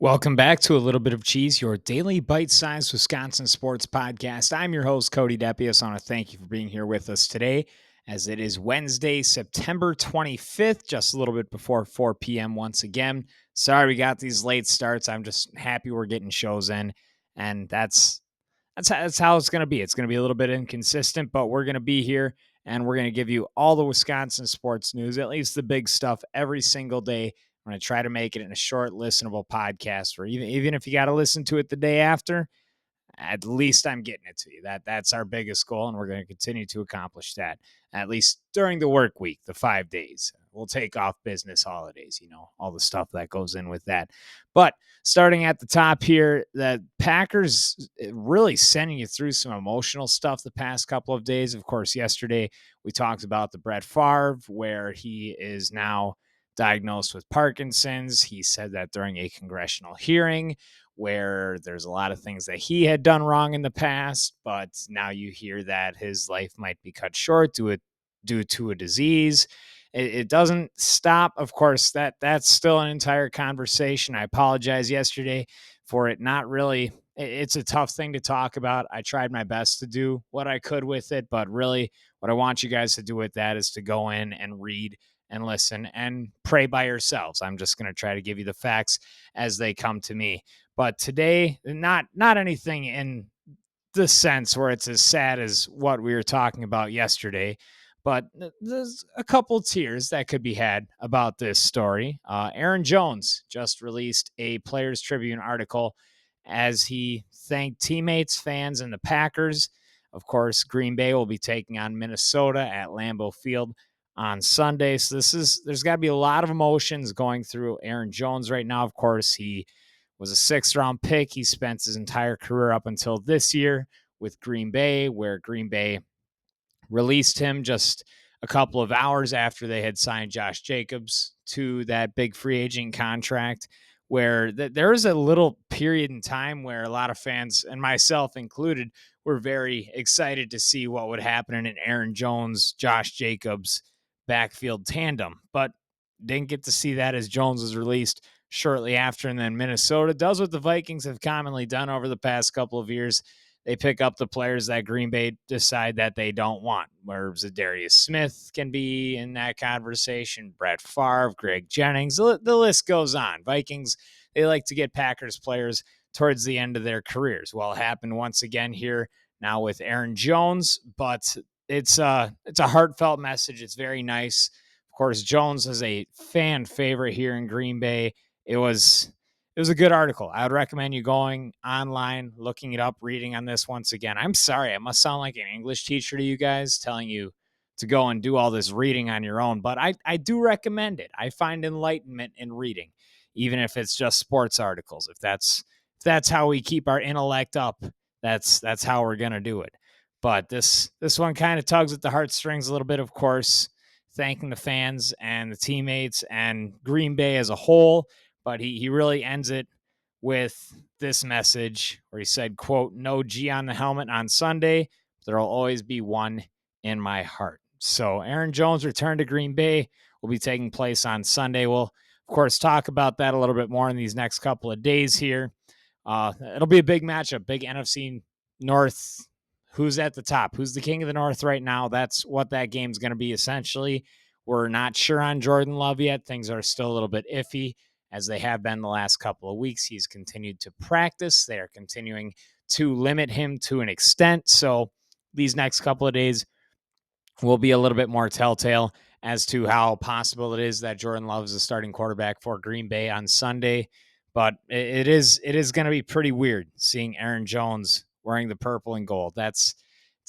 Welcome back to A Little Bit of Cheese, your daily bite-sized Wisconsin sports podcast. I'm your host, Cody Depius. I want to thank you for being here with us today, as it is Wednesday, September 25th, just a little bit before 4 p.m. once again. Sorry we got these late starts. I'm just happy we're getting shows in, and that's how it's going to be. It's going to be a little bit inconsistent, but we're going to be here, and we're going to give you all the Wisconsin sports news, at least the big stuff, every single day. I'm going to try to make it in a short, listenable podcast where even if you got to listen to it the day after, at least I'm getting it to you. That's our biggest goal, and we're going to continue to accomplish that, at least during the work week, the 5 days. We'll take off business holidays, all the stuff that goes in with that. But starting at the top here, the Packers really sending you through some emotional stuff the past couple of days. Of course, yesterday we talked about the Brett Favre, where he is now diagnosed with Parkinson's. He said that during a congressional hearing, where there's a lot of things that he had done wrong in the past, but now you hear that his life might be cut short due to a disease. It doesn't stop. Of course, that's still an entire conversation. I apologize yesterday for it not really. It's a tough thing to talk about. I tried my best to do what I could with it, but really what I want you guys to do with that is to go in and read and listen and pray by yourselves. I'm just going to try to give you the facts as they come to me. But today, not anything in the sense where it's as sad as what we were talking about yesterday, but there's a couple tears that could be had about this story. Aaron Jones just released a Players Tribune article as he thanked teammates, fans, and the Packers. Of course, Green Bay will be taking on Minnesota at Lambeau Field on Sunday. So there's got to be a lot of emotions going through Aaron Jones right now. Of course, he was a sixth-round pick. He spent his entire career up until this year with Green Bay, where Green Bay released him just a couple of hours after they had signed Josh Jacobs to that big free agent contract, where there was a little period in time where a lot of fans, and myself included, were very excited to see what would happen in an Aaron Jones, Josh Jacobs backfield tandem, but didn't get to see that as Jones was released shortly after. And then Minnesota does what the Vikings have commonly done over the past couple of years. They pick up the players that Green Bay decide that they don't want, where Zadarius Smith can be in that conversation, Brett Favre, Greg Jennings, the list goes on. Vikings, they like to get Packers players towards the end of their careers. Well, it happened once again here now with Aaron Jones, but it's a heartfelt message. It's very nice. Of course, Jones is a fan favorite here in Green Bay. It was a good article. I would recommend you going online, looking it up, reading on this once again. I'm sorry, I must sound like an English teacher to you guys, telling you to go and do all this reading on your own, but I do recommend it. I find enlightenment in reading, even if it's just sports articles. If that's how we keep our intellect up, that's how we're gonna do it. But this one kind of tugs at the heartstrings a little bit, of course, thanking the fans and the teammates and Green Bay as a whole. But he really ends it with this message where he said, quote, "No G on the helmet on Sunday. There'll always be one in my heart." So Aaron Jones' return to Green Bay will be taking place on Sunday. We'll, of course, talk about that a little bit more in these next couple of days here. It'll be a big matchup, big NFC North. Who's at the top? Who's the king of the North right now? That's what that game's going to be essentially. We're not sure on Jordan Love yet. Things are still a little bit iffy, as they have been the last couple of weeks. He's continued to practice. They are continuing to limit him to an extent. So these next couple of days will be a little bit more telltale as to how possible it is that Jordan Love is the starting quarterback for Green Bay on Sunday. But it is going to be pretty weird seeing Aaron Jones wearing the purple and gold. It's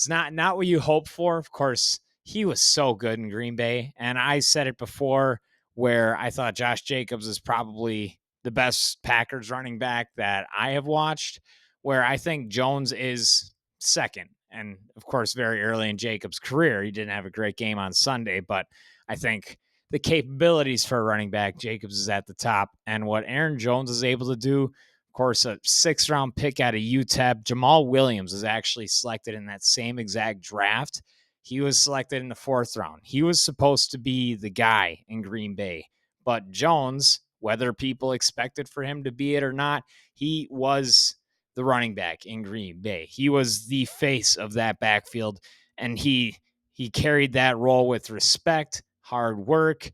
not what you hope for. Of course, he was so good in Green Bay, and I said it before, where I thought Josh Jacobs is probably the best Packers running back that I have watched, where I think Jones is second. And of course, very early in Jacobs' career, he didn't have a great game on Sunday, but I think the capabilities for a running back, Jacobs is at the top. And what Aaron Jones is able to do, of course, a sixth-round pick out of UTEP. Jamal Williams is actually selected in that same exact draft. He was selected in the fourth round. He was supposed to be the guy in Green Bay, but Jones whether people expected for him to be it or not, he was the running back in Green Bay. He was the face of that backfield, and he carried that role with respect, hard work,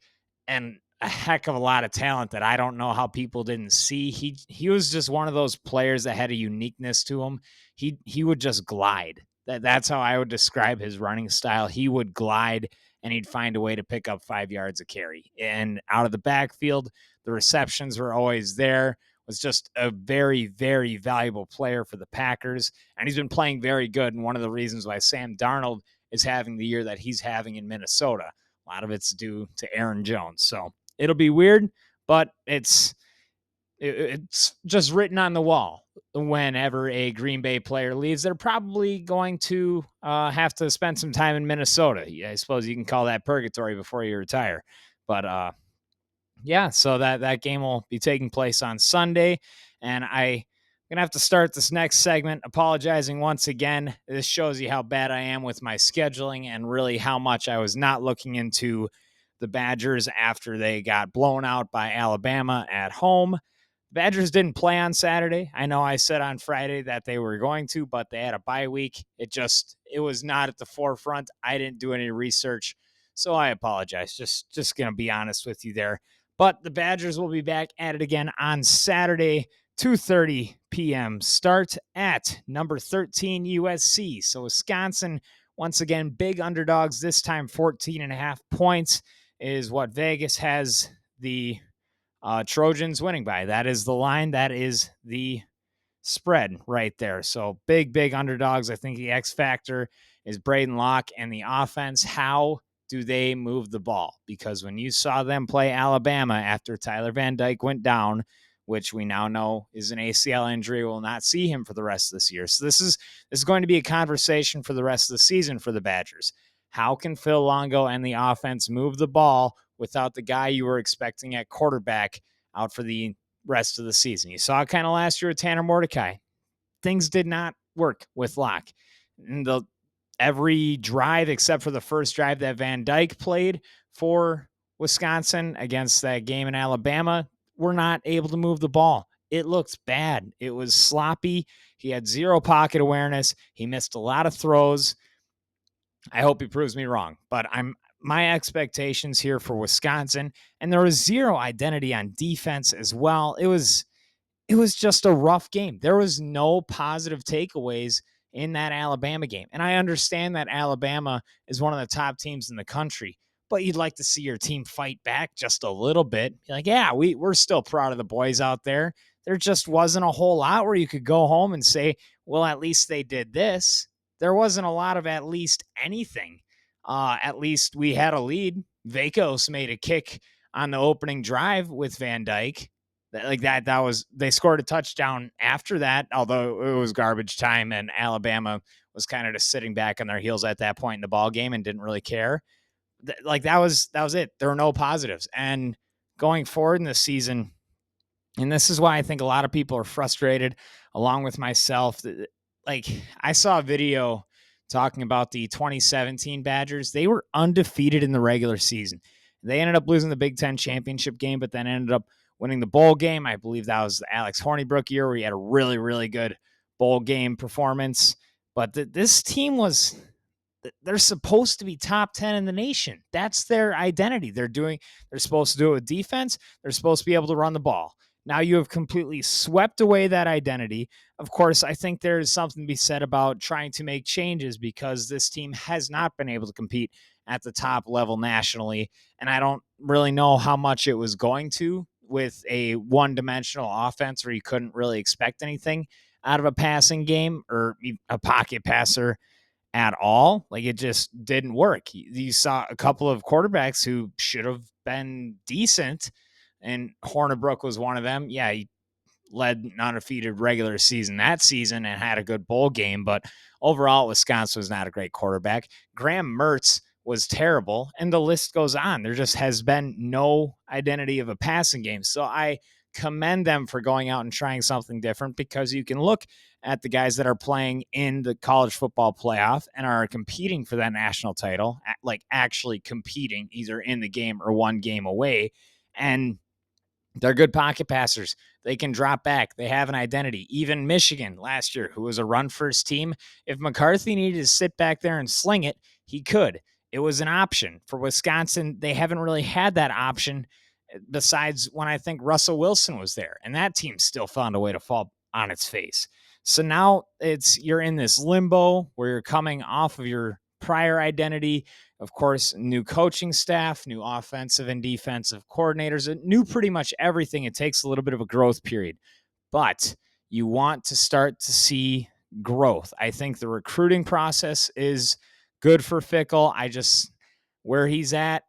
and a heck of a lot of talent that I don't know how people didn't see. He was just one of those players that had a uniqueness to him. He would just glide. That's how I would describe his running style. He would glide and he'd find a way to pick up 5 yards of carry. And out of the backfield, the receptions were always there. Was just a very, very valuable player for the Packers. And he's been playing very good. And one of the reasons why Sam Darnold is having the year that he's having in Minnesota. A lot of it's due to Aaron Jones. So it'll be weird, but it's just written on the wall. Whenever a Green Bay player leaves, they're probably going to have to spend some time in Minnesota. I suppose you can call that purgatory before you retire. But yeah, so that game will be taking place on Sunday, and I'm gonna have to start this next segment apologizing once again. This shows you how bad I am with my scheduling and really how much I was not looking into the Badgers after they got blown out by Alabama at home. Badgers didn't play on Saturday. I know I said on Friday that they were going to, but they had a bye week. It was not at the forefront. I didn't do any research, so I apologize. Just going to be honest with you there. But the Badgers will be back at it again on Saturday, 2:30 p.m. start at number 13 USC. So Wisconsin, once again, big underdogs, this time 14.5 points is what Vegas has the Trojans winning by. That is the line. That is the spread right there. So big underdogs. I think the X factor is Braden Locke and the offense. How do they move the ball? Because when you saw them play Alabama after Tyler Van Dyke went down, which we now know is an ACL injury, we'll not see him for the rest of this year. So this is going to be a conversation for the rest of the season for the Badgers. How can Phil Longo and the offense move the ball without the guy you were expecting at quarterback out for the rest of the season? You saw it kind of last year with Tanner Mordecai. Things did not work with Locke. And every drive except for the first drive that Van Dyke played for Wisconsin against that game in Alabama, we're not able to move the ball. It looks bad. It was sloppy. He had zero pocket awareness. He missed a lot of throws. I hope he proves me wrong, but my expectations here for Wisconsin, and there was zero identity on defense as well. It was just a rough game. There was no positive takeaways in that Alabama game. And I understand that Alabama is one of the top teams in the country, but you'd like to see your team fight back just a little bit. You're like, yeah, we're still proud of the boys out there. There just wasn't a whole lot where you could go home and say, well, at least they did this. There wasn't a lot of at least anything. At least we had a lead. Vakos made a kick on the opening drive with Van Dyke. That was, they scored a touchdown after that, although it was garbage time and Alabama was kind of just sitting back on their heels at that point in the ball game and didn't really care. That was it. There were no positives. And going forward in this season, and this is why I think a lot of people are frustrated, along with myself. Like, I saw a video talking about the 2017 Badgers. They were undefeated in the regular season. They ended up losing the Big Ten championship game, but then ended up winning the bowl game. I believe that was the Alex Hornibrook year where he had a really, really good bowl game performance. But this team they're supposed to be top 10 in the nation. That's their identity. They're supposed to do it with defense. They're supposed to be able to run the ball. Now you have completely swept away that identity. Of course, I think there is something to be said about trying to make changes because this team has not been able to compete at the top level nationally. And I don't really know how much it was going to with a one-dimensional offense where you couldn't really expect anything out of a passing game or a pocket passer at all. Like, it just didn't work. You saw a couple of quarterbacks who should have been decent, and Hornibrook was one of them. Yeah, he led an undefeated regular season that season and had a good bowl game, but overall, Wisconsin was not a great quarterback. Graham Mertz was terrible, and the list goes on. There just has been no identity of a passing game. So I commend them for going out and trying something different, because you can look at the guys that are playing in the college football playoff and are competing for that national title, like actually competing either in the game or one game away. And They're good pocket passers. They can drop back. They have an identity. Even Michigan last year, who was a run first team, if McCarthy needed to sit back there and sling it, he could. It was an option. For Wisconsin, they haven't really had that option besides when I think Russell Wilson was there. And that team still found a way to fall on its face. So now you're in this limbo where you're coming off of your prior identity. Of course, new coaching staff, new offensive and defensive coordinators, new pretty much everything. It takes a little bit of a growth period, but you want to start to see growth. I think the recruiting process is good for Fickle. Where he's at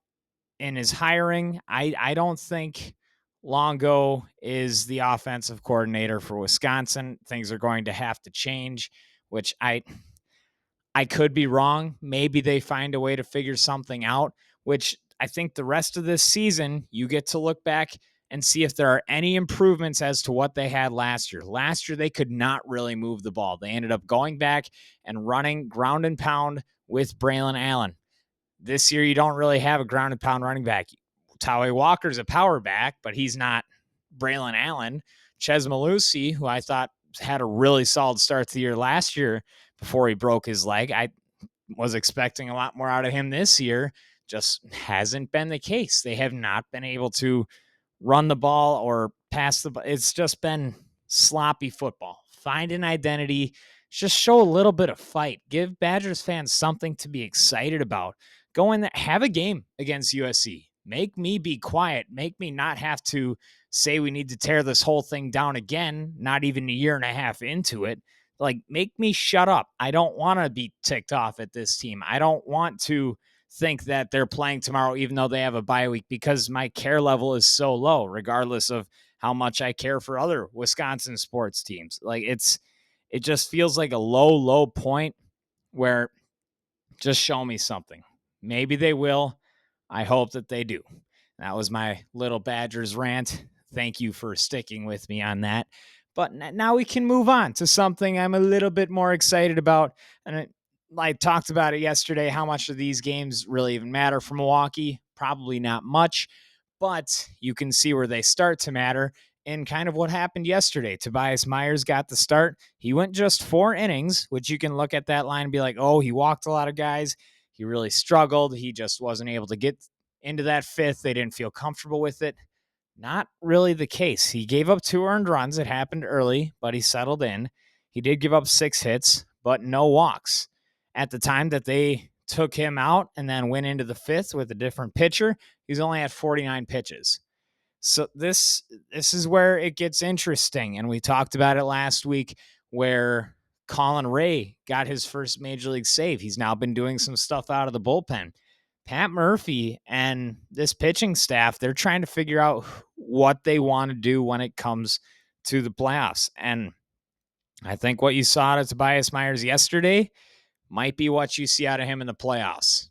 in his hiring, I don't think Longo is the offensive coordinator for Wisconsin. Things are going to have to change, which I could be wrong. Maybe they find a way to figure something out, which I think the rest of this season, you get to look back and see if there are any improvements as to what they had last year. Last year, they could not really move the ball. They ended up going back and running ground and pound with Braylon Allen. This year, you don't really have a ground and pound running back. Tawe Walker's a power back, but he's not Braylon Allen. Ches Malusi, who I thought had a really solid start to the year last year before he broke his leg. I was expecting a lot more out of him this year. Just hasn't been the case. They have not been able to run the ball or pass the ball. It's just been sloppy football. Find an identity. Just show a little bit of fight. Give Badgers fans something to be excited about. Go in there, have a game against USC. Make me be quiet. Make me not have to say we need to tear this whole thing down again, not even a year and a half into it. Like, make me shut up. I don't want to be ticked off at this team. I don't want to think that they're playing tomorrow, even though they have a bye week, because my care level is so low, regardless of how much I care for other Wisconsin sports teams. It just feels like a low point where just show me something. Maybe they will. I hope that they do. That was my little Badgers rant. Thank you for sticking with me on that. But now we can move on to something I'm a little bit more excited about. And I talked about it yesterday, how much of these games really even matter for Milwaukee. Probably not much, but you can see where they start to matter in kind of what happened yesterday. Tobias Myers got the start. He went just 4 innings, which you can look at that line and be like, oh, he walked a lot of guys. He really struggled. He just wasn't able to get into that fifth. They didn't feel comfortable with it. Not really the case. He gave up 2 earned runs. It happened early, but he settled in. He did give up 6 hits, but no walks. At the time that they took him out and then went into the fifth with a different pitcher, he's only at 49 pitches. So this is where it gets interesting. And we talked about it last week where Colin Ray got his first major league save. He's now been doing some stuff out of the bullpen. Pat Murphy and this pitching staff, they're trying to figure out what they want to do when it comes to the playoffs. And I think what you saw out of Tobias Myers yesterday might be what you see out of him in the playoffs.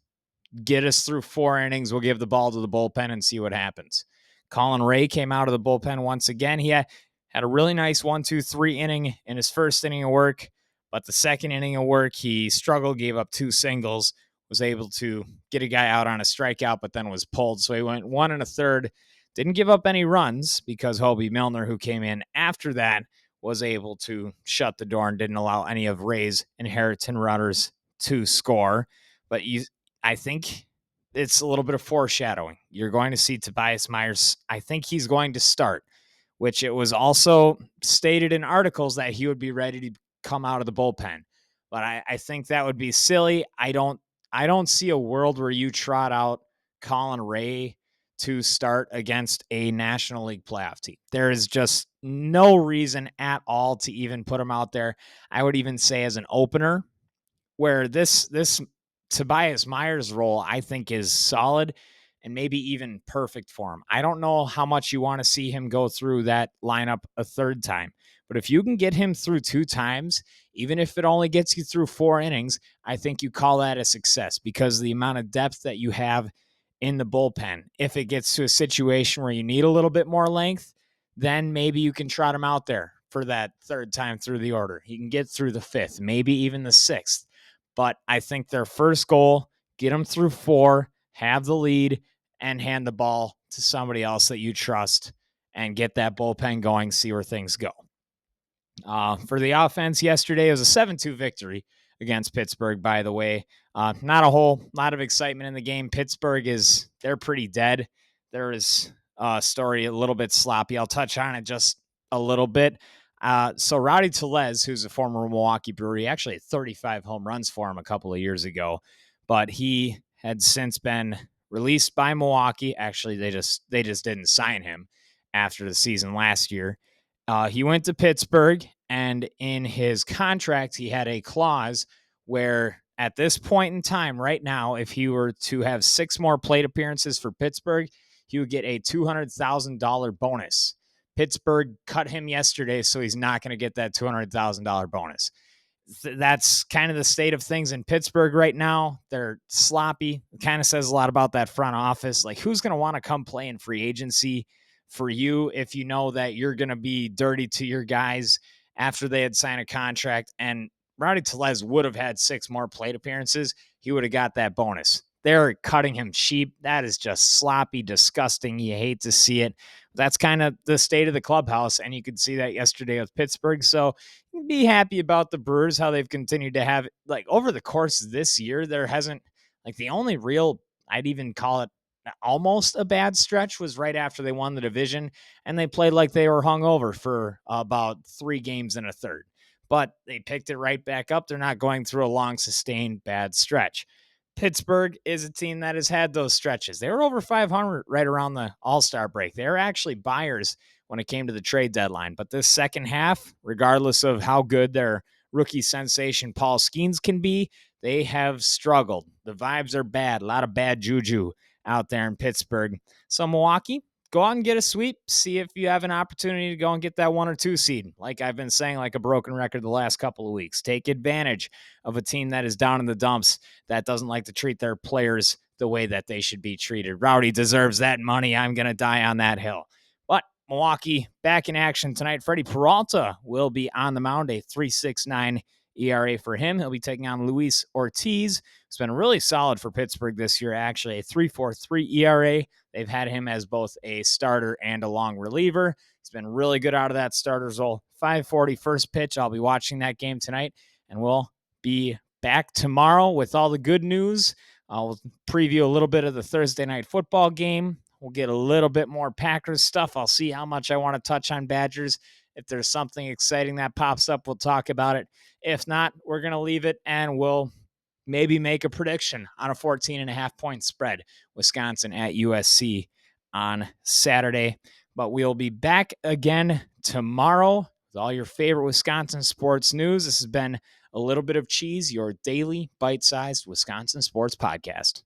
Get us through 4 innings. We'll give the ball to the bullpen and see what happens. Colin Ray came out of the bullpen once again. He had a really nice 1-2-3 inning in his first inning of work, but the second inning of work, he struggled, gave up 2 singles, was able to get a guy out on a strikeout, but then was pulled. So he went 1 1/3, didn't give up any runs because Hobie Milner, who came in after that, was able to shut the door and didn't allow any of Ray's inherited runners to score. But I think it's a little bit of foreshadowing. You're going to see Tobias Myers. I think he's going to start, which it was also stated in articles that he would be ready to come out of the bullpen. But I think that would be silly. I don't see a world where you trot out Colin Ray to start against a National League playoff team. There is just no reason at all to even put him out there. I would even say as an opener, where this Tobias Myers role, I think, is solid and maybe even perfect for him. I don't know how much you want to see him go through that lineup a third time, but if you can get him through 2 times, even if it only gets you through 4 innings, I think you call that a success because the amount of depth that you have in the bullpen. If it gets to a situation where you need a little bit more length, then maybe you can trot him out there for that third time through the order. He can get through the 5th, maybe even the 6th. But I think their first goal, get them through 4, have the lead, and hand the ball to somebody else that you trust and get that bullpen going, see where things go. For the offense yesterday, it was a 7-2 victory against Pittsburgh, by the way. Not a whole lot of excitement in the game. They're pretty dead. There is a story a little bit sloppy. I'll touch on it just a little bit. So Rowdy Tellez, who's a former Milwaukee Brewer, he actually had 35 home runs for him a couple of years ago, but he had since been released by Milwaukee. Actually, they just didn't sign him after the season last year. He went to Pittsburgh, and in his contract, he had a clause where at this point in time, right now, if he were to have 6 more plate appearances for Pittsburgh, he would get a $200,000 bonus. Pittsburgh cut him yesterday, so he's not going to get that $200,000 bonus. That's kind of the state of things in Pittsburgh right now. They're sloppy. It kind of says a lot about that front office. Like, who's going to want to come play in free agency for you if you know that you're going to be dirty to your guys after they had signed a contract? And Rowdy Tellez would have had 6 more plate appearances. He would have got that bonus. They're cutting him cheap. That is just sloppy, disgusting. You hate to see it. That's kind of the state of the clubhouse, and you could see that yesterday with Pittsburgh. So be happy about the Brewers, how they've continued to have, like, over the course of this year, there hasn't, like, the only real, I'd even call it almost a bad stretch, was right after they won the division, and they played like they were hungover for about 3 games and a third. But they picked it right back up. They're not going through a long, sustained bad stretch. Pittsburgh is a team that has had those stretches. They were over 500 right around the All-Star break. They were actually buyers when it came to the trade deadline. But this second half, regardless of how good their rookie sensation Paul Skeens can be, they have struggled. The vibes are bad. A lot of bad juju out there in Pittsburgh. So Milwaukee, go out and get a sweep. See if you have an opportunity to go and get that 1 or 2 seed. Like I've been saying, like a broken record the last couple of weeks. Take advantage of a team that is down in the dumps, that doesn't like to treat their players the way that they should be treated. Rowdy deserves that money. I'm going to die on that hill. But Milwaukee back in action tonight. Freddie Peralta will be on the mound, a 3.69 ERA for him. He'll be taking on Luis Ortiz. It's been really solid for Pittsburgh this year, actually, a 3.43 ERA. They've had him as both a starter and a long reliever. He's been really good out of that starter's role. 5:40 first pitch. I'll be watching that game tonight, and we'll be back tomorrow with all the good news. I'll preview a little bit of the Thursday night football game. We'll get a little bit more Packers stuff. I'll see how much I want to touch on Badgers. If there's something exciting that pops up, we'll talk about it. If not, we're going to leave it, and we'll maybe make a prediction on a 14.5-point spread. Wisconsin at USC on Saturday. But we'll be back again tomorrow with all your favorite Wisconsin sports news. This has been A Little Bit of Cheese, your daily bite-sized Wisconsin sports podcast.